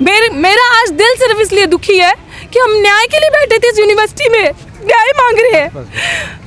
मेरा आज दिल सिर्फ इसलिए दुखी है कि हम न्याय के लिए बैठे थे इस यूनिवर्सिटी में, न्याय मांग रहे हैं।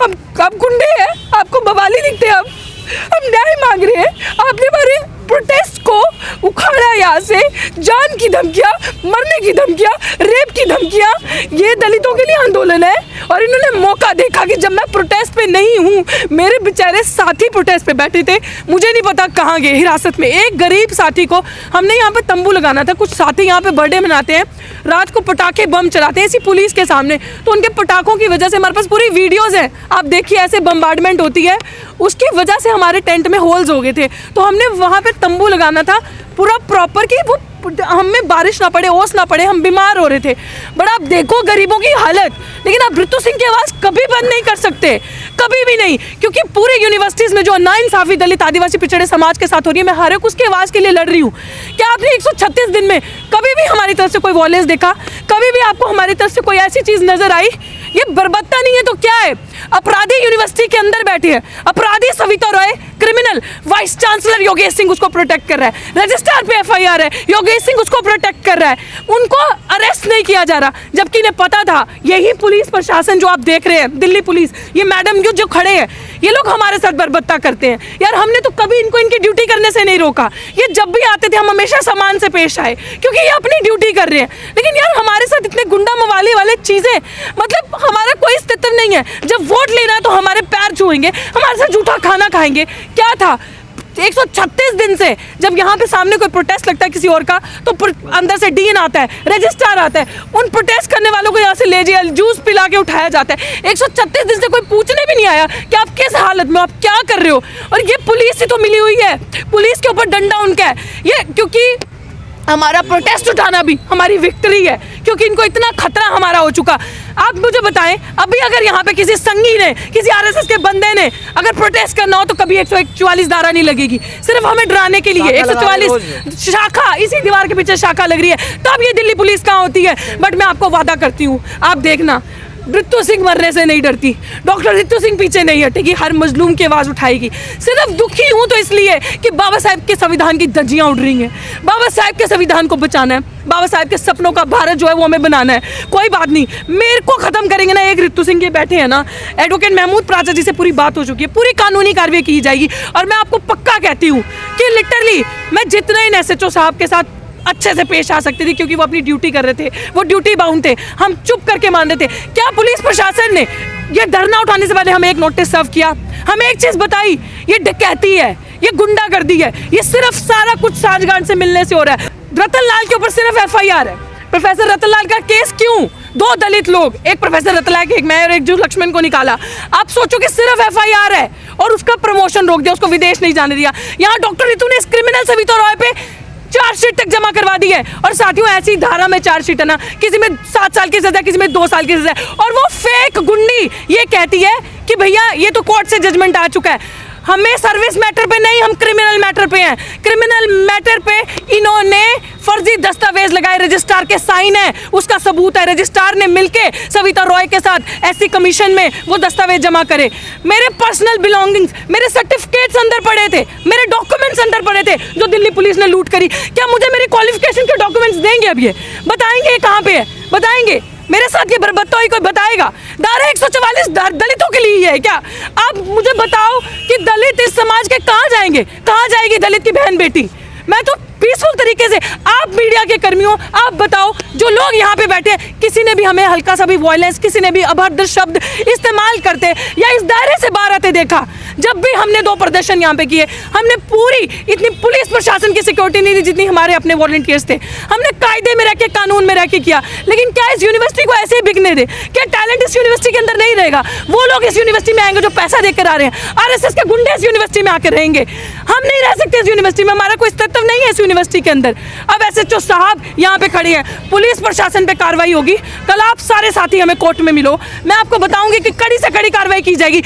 हम गुंडे हैं, आपको बवाली दिखते हैं, हम न्याय मांग रहे हैं। आपने हमारे प्रोटेस्ट को उखाड़ा, यहाँ से जान की धमकियाँ, मरने की धमकियाँ, रेप की धमकियाँ। ये दलितों के लिए आंदोलन है और इन्होंने मौका देखा कि जब मैं प्रोटेस्ट पे नहीं हूँ, मेरे बेचारे साथी प्रोटेस्ट पे बैठे थे, मुझे नहीं पता कहाँ गए, हिरासत में। एक गरीब साथी को हमने यहाँ पे तंबू लगाना था, कुछ साथी यहाँ पे बर्थडे मनाते हैं, रात को पटाखे बम चलाते हैं इसी पुलिस के सामने, तो उनके पटाखों की वजह से हमारे पास पूरी वीडियोज़ हैं, आप देखिए ऐसे बम्बार्डमेंट होती है, उसकी वजह से हमारे टेंट में होल्स हो गए थे। तो हमने वहाँ पे तंबू लगाना था पूरा प्रॉपर कि वो हमें बारिश ना पड़े, ओस ना पड़े, हम बीमार हो रहे थे। बट आप देखो गरीबों की हालत, लेकिन आप ऋतु सिंह की आवाज़ कभी बंद नहीं कर सकते, कभी भी नहीं, क्योंकि पूरे यूनिवर्सिटीज़ में जो नाइंसाफ़ी दलित आदिवासी पिछड़े समाज के साथ हो रही है, मैं हर एक उसकी आवाज़ के लिए लड़ रही हूँ। क्या आपने 136 दिन में कभी भी हमारी तरफ से कोई वॉयलेंस देखा? कभी भी आपको हमारी तरफ से कोई ऐसी चीज़ नज़र आई? ये बर्बरता नहीं है तो क्या है? अपराधी यूनिवर्सिटी के अंदर बैठे हैं, अपराधी Savita Roy, criminal vice chancellor Yogesh Singh उसको प्रोटेक्ट कर रहा है, रजिस्ट्रार पे FIR है, योगेश सिंह उसको प्रोटेक्ट कर रहा है, उनको अरेस्ट नहीं किया जा रहा, जबकि इन्हें पता था। यही पुलिस प्रशासन जो आप देख रहे हैं, दिल्ली पुलिस, ये मैडम जो खड़े हैं, ये लोग हमारे साथ बर्बरता करते हैं। यार हमने तो कभी इनको इनकी ड्यूटी करने से नहीं रोका, ये जब भी आते थे हम हमेशा सम्मान से पेश आए, क्योंकि ये अपनी ड्यूटी कर रहे हैं। लेकिन यार हमारे साथ इतने गुंडा मवाली वाले चीज़ें, मतलब हमारा कोई अस्तित्व नहीं है। जब वोट लेना है तो हमारे पैर छुएंगे, हमारे साथ झूठा खाना खाएंगे। क्या था 136 दिन से जब यहाँ पे सामने कोई प्रोटेस्ट लगता है किसी और का, तो अंदर से डीन आता है, रजिस्ट्रार आता है, उन प्रोटेस्ट करने वालों को यहाँ से ले जाए, जूस पिला के उठाया जाता है। 136 दिन से कोई पूछने भी नहीं आया कि आप किस हालत में, आप क्या कर रहे हो। और ये पुलिस से तो मिली हुई है, पुलिस के ऊपर डंडा उनका है ये, क्योंकि हमारा प्रोटेस्ट उठाना भी हमारी विक्ट्री है, क्योंकि इनको इतना खतरा हमारा हो चुका। आप मुझे बताएं, अभी अगर यहाँ पे किसी संगी ने, किसी RSS के बंदे ने अगर प्रोटेस्ट करना हो तो कभी 144 धारा नहीं लगेगी, सिर्फ हमें डराने के लिए 144 शाखा, इसी दीवार के पीछे शाखा लग रही है, तब ये दिल्ली पुलिस कहाँ होती है। बट मैं आपको वादा करती हूँ, आप देखना, ऋतु सिंह मरने से नहीं डरती, डॉक्टर ऋतु सिंह पीछे नहीं हटेगी, हर मजलूम की आवाज़ उठाएगी। सिर्फ दुखी हूँ तो इसलिए कि बाबा साहब के संविधान की धज्जियाँ उड़ रही हैं, बाबा साहब के संविधान को बचाना है, बाबा साहब के सपनों का भारत जो है वो हमें बनाना है। कोई बात नहीं, मेरे को ख़त्म करेंगे ना एक ऋतु सिंह, ये बैठे हैं ना, एडवोकेट महमूद प्राचा जी से पूरी बात हो चुकी है, पूरी कानूनी कार्रवाई की जाएगी। और मैं आपको पक्का कहती हूँ कि लिटरली मैं जितने इन SHO साहब के साथ अच्छे से पेश आ सकती थी, क्योंकि वो अपनी ड्यूटी कर रहे थे, वो ड्यूटी बाउंड थे, हम चुप करके मान रहे थे। क्या पुलिस प्रशासन ने ये धरना उठाने से पहले हमें एक नोटिस सर्व किया, हमें एक चीज़ बताई, ये डकैती है, ये गुंडागर्दी है, ये सिर्फ सारा कुछ साठगांठ से मिलने से हो रहा है। रतन लाल के ऊपर सिर्फ FIR है, प्रोफेसर रतन लाल का केस क्यों? 2 दलित लोग, एक प्रोफेसर रतन लाल, एक मैं और एक जो लक्ष्मण को निकाला। आप सोचो कि सिर्फ FIR है और उसका प्रमोशन रोक दिया, उसको विदेश नहीं जाने दिया। यहाँ डॉक्टर ऋतु ने इस क्रिमिनल सविता रॉय पे चार्जशीट तक जमा करवा दी है। और साथियों ऐसी धारा में चार्जशीट है ना, किसी में 7 साल की सजा, किसी में 2 साल की सजा, और वो फेक गुंडी ये कहती है कि भैया ये तो कोर्ट से जजमेंट आ चुका है। हमें सर्विस मैटर पे नहीं, हम क्रिमिनल मैटर पे हैं। क्रिमिनल मैटर पे इन्होंने फर्जी दस्तावेज लगाए, रजिस्ट्रार के साइन है, उसका सबूत है, रजिस्ट्रार ने मिलके सविता रॉय के साथ SC कमीशन में वो दस्तावेज जमा करे। मेरे पर्सनल बिलोंगिंग्स, मेरे सर्टिफिकेट्स अंदर पड़े थे, मेरे डॉक्यूमेंट्स अंदर पड़े थे जो दिल्ली पुलिस ने लूट करी। क्या मुझे मेरी क्वालिफिकेशन के डॉक्यूमेंट्स देंगे? अब ये बताएंगे कहाँ पे है, बताएंगे? मेरे साथ ये बर्बरता हुई कोई बताएगा? धारा 144 दलितों के लिए है क्या? आप मुझे बताओ कि दलित इस समाज के कहाँ जाएंगे, कहाँ जाएगी दलित की बहन बेटी? मैं तो पीसफुल तरीके से, आप मीडिया के कर्मियों, आप बताओ, जो लोग यहाँ पे बैठे हैं, किसी ने भी हमें हल्का सा भी वॉयलेंस, किसी ने भी अभद्र शब्द इस्तेमाल करते या इस दायरे से बाहर आते देखा? जब भी हमने 2 प्रदर्शन यहाँ पे किए, हमने पूरी इतनी पुलिस प्रशासन की सिक्योरिटी नहीं दी जितनी हमारे अपने वॉलंटियर्स थे। हमने कायदे में रह के, कानून में रह के किया। लेकिन क्या इस यूनिवर्सिटी को ऐसे ही बिकने दे? क्या टैलेंट इस यूनिवर्सिटी के अंदर नहीं रहेगा? वो लोग इस यूनिवर्सिटी में आएंगे जो पैसा देकर आ रहे हैं, RSS के गुंडे इस यूनिवर्सिटी में आकर रहेंगे। हम नहीं रह सकते इस यूनिवर्सिटी में, हमारा कोई अस्तित्व नहीं है इस यूनिवर्सिटी के अंदर। अब SHO साहब यहाँ पे खड़े हैं, पुलिस प्रशासन पे कार्रवाई होगी। कल आप सारे साथी हमें कोर्ट में मिलो, मैं आपको बताऊंगी कि कड़ी से कड़ी कार्रवाई की जाएगी।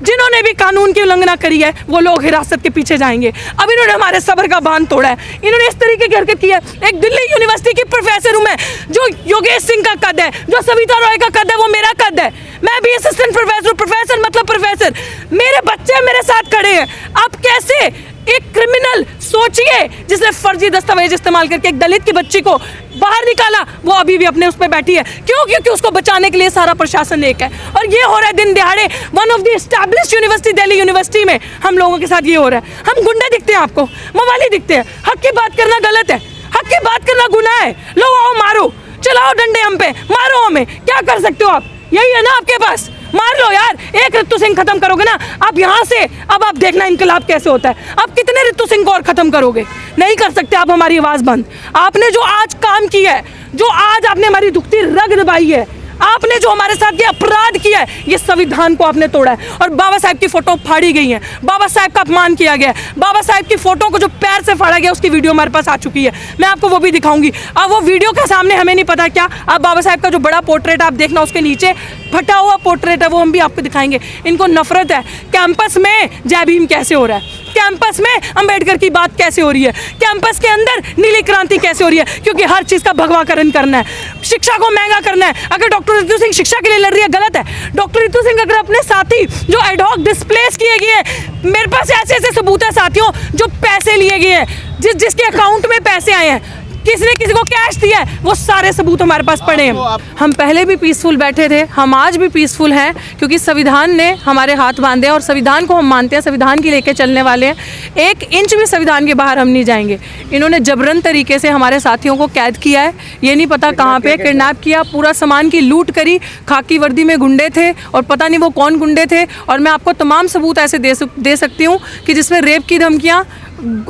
जिन्होंने भी कानून की उल्लंघना करी है वो लोग हिरासत के पीछे जाएंगे। अब इन्होंने हमारे सब्र का बांध तोड़ा है, इन्होंने इस तरीके की हरकत की है। एक दिल्ली यूनिवर्सिटी की प्रोफेसर हूँ मैं, जो योगेश सिंह का कद है, जो सविता रॉय का कद है, वो मेरा कद है। मैं भी असिस्टेंट प्रोफेसर, प्रोफेसर मतलब प्रोफेसर। मेरे बच्चे मेरे साथ खड़े हैं। आप कैसे एक क्रिमिनल सोचिए जिसने फर्जी दस्तावेज इस्तेमाल करके एक दलित की बच्ची को बाहर निकाला, वो अभी भी अपने उस पर बैठी है। क्यों? क्योंकि उसको बचाने के लिए सारा प्रशासन एक है। और ये हो रहा है दिन दिहाड़े, one of the established university, Delhi university में हम लोगों के साथ ये हो रहा है। हम गुंडे दिखते हैं आपको, मवाली दिखते हैं। हक की बात करना गलत है, हक की बात करना गुनाह है। लो आओ मारो, चलाओ डंडे हम पे, मारो हमें, क्या कर सकते हो आप? यही है ना आपके पास, मार लो यार। एक रितु सिंह खत्म करोगे ना आप यहाँ से, अब आप देखना इनकलाब कैसे होता है। आप कितने रितु सिंह को और खत्म करोगे? नहीं कर सकते आप हमारी आवाज़ बंद। आपने जो आज काम किया है, जो आज आपने हमारी दुखती रग दबाई है, आपने जो हमारे साथ ये अपराध किया है, ये संविधान को आपने तोड़ा है। और बाबा साहब की फोटो फाड़ी गई है, बाबा साहब का अपमान किया गया है। बाबा साहब की फोटो को जो पैर से फाड़ा गया उसकी वीडियो हमारे पास आ चुकी है, मैं आपको वो भी दिखाऊंगी। अब वो वीडियो के सामने हमें नहीं पता क्या, आप बाबा साहब का जो बड़ा पोर्ट्रेट आप देखना, उसके नीचे फटा हुआ पोर्ट्रेट है, वो हम भी आपको दिखाएंगे। इनको नफरत है। कैंपस में जय भीम कैसे हो रहा है, कैंपस में अंबेडकर की बात कैसे हो रही है, कैंपस के अंदर नीली क्रांति कैसे हो रही है, क्योंकि हर चीज़ का भगवाकरण करना है, शिक्षा को महंगा करना है। अगर डॉक्टर रितु सिंह शिक्षा के लिए लड़ रही है, गलत है। डॉक्टर रितु सिंह अगर अपने साथी जो एडहॉक डिस्प्लेस किए गए, मेरे पास ऐसे ऐसे सबूत है साथियों, जो पैसे लिए गए हैं, जिसके अकाउंट में पैसे आए हैं, किसने किसी को कैश दिया है, वो सारे सबूत हमारे पास पड़े हैं। हम पहले भी पीसफुल बैठे थे, हम आज भी पीसफुल हैं, क्योंकि संविधान ने हमारे हाथ बांधे और संविधान को हम मानते हैं, संविधान की लेके चलने वाले हैं। 1 इंच भी संविधान के बाहर हम नहीं जाएंगे। इन्होंने जबरन तरीके से हमारे साथियों को कैद किया है, ये नहीं पता कहाँ पे किडनैप किया, पूरा सामान की लूट करी। खाकी वर्दी में गुंडे थे और पता नहीं वो कौन गुंडे थे। और मैं आपको तमाम सबूत ऐसे दे सकती हूँ कि जिसमें रेप की धमकियाँ,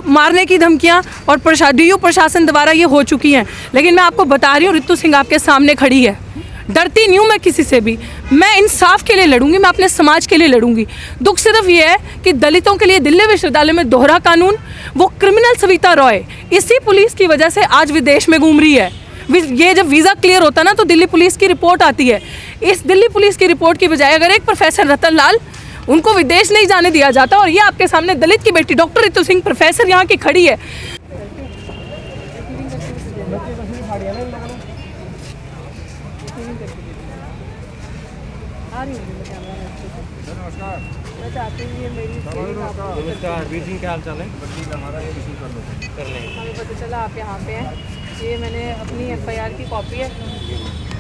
मारने की धमकियां और DU प्रशासन द्वारा ये हो चुकी हैं। लेकिन मैं आपको बता रही हूँ, रितु सिंह आपके सामने खड़ी है, डरती नहीं हूँ मैं किसी से भी। मैं इंसाफ के लिए लड़ूंगी, मैं अपने समाज के लिए लड़ूंगी। दुख सिर्फ ये है कि दलितों के लिए दिल्ली विश्वविद्यालय में दोहरा कानून, वो क्रिमिनल सविता रॉय इसी पुलिस की वजह से आज विदेश में घूम रही है। ये जब वीज़ा क्लियर होता ना तो दिल्ली पुलिस की रिपोर्ट आती है। इस दिल्ली पुलिस की रिपोर्ट की बजाय अगर एक प्रोफेसर रतन लाल, उनको विदेश नहीं जाने दिया जाता, और ये आपके सामने दलित की बेटी डॉक्टर रितु सिंह प्रोफेसर यहाँ की खड़ी है। नमस्कार वीर जी, क्या हाल चाल है? कर लेंगे। हमें पता चला आप यहाँ पे हैं। ये मैंने अपनी FIR की कॉपी है,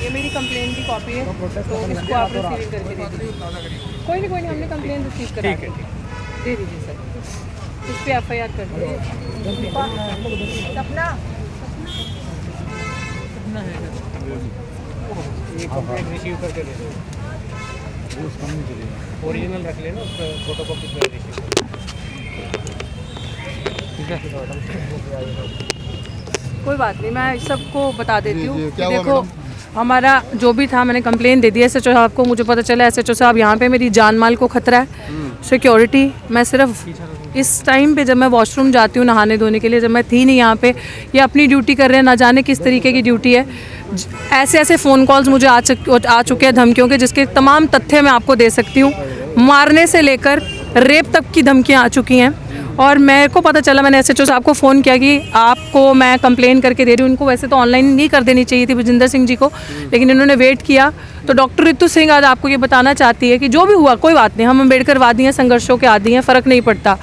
ये मेरी कंप्लेन की कॉपी है, तो इसको आप रिसीव करके दे दीजिए। कोई नहीं, हमने कंप्लेन रिसीव करा दी, दे दीजिए सर। इस पर FIR कर दीजिए। सपना ये कंप्लेंट रिसीव करके दे दो, ओरिजिनल रख लेना, उसका फोटो कॉपी कर रिसीव। ठीक है, कोई बात नहीं, मैं सबको बता देती हूँ कि देखो हमारा जो भी था मैंने कंप्लेन दे दी है SHO साहब को। मुझे पता चला SHO साहब यहाँ पे मेरी जान माल को खतरा है, सिक्योरिटी। मैं सिर्फ इस टाइम पे जब मैं वॉशरूम जाती हूँ नहाने धोने के लिए, जब मैं थी नहीं यहाँ पे, ये अपनी ड्यूटी कर रहे हैं, ना जाने किस तरीके की ड्यूटी है। ऐसे ऐसे फ़ोन कॉल्स मुझे आ चुके हैं धमकियों के, जिसके तमाम तथ्य मैं आपको दे सकती हूँ। मारने से लेकर रेप तक की धमकियाँ आ चुकी हैं। और मेरे को पता चला, मैंने SHO साहब को फ़ोन किया कि आपको मैं कंप्लेन करके दे रही हूँ। उनको वैसे तो ऑनलाइन नहीं कर देनी चाहिए थी विजेंद्र सिंह जी को, लेकिन इन्होंने वेट किया। तो डॉक्टर रितु सिंह आज आपको ये बताना चाहती है कि जो भी हुआ कोई बात नहीं, हम अम्बेडकरवादी हैं, संघर्षों के आदी हैं, फ़र्क नहीं पड़ता।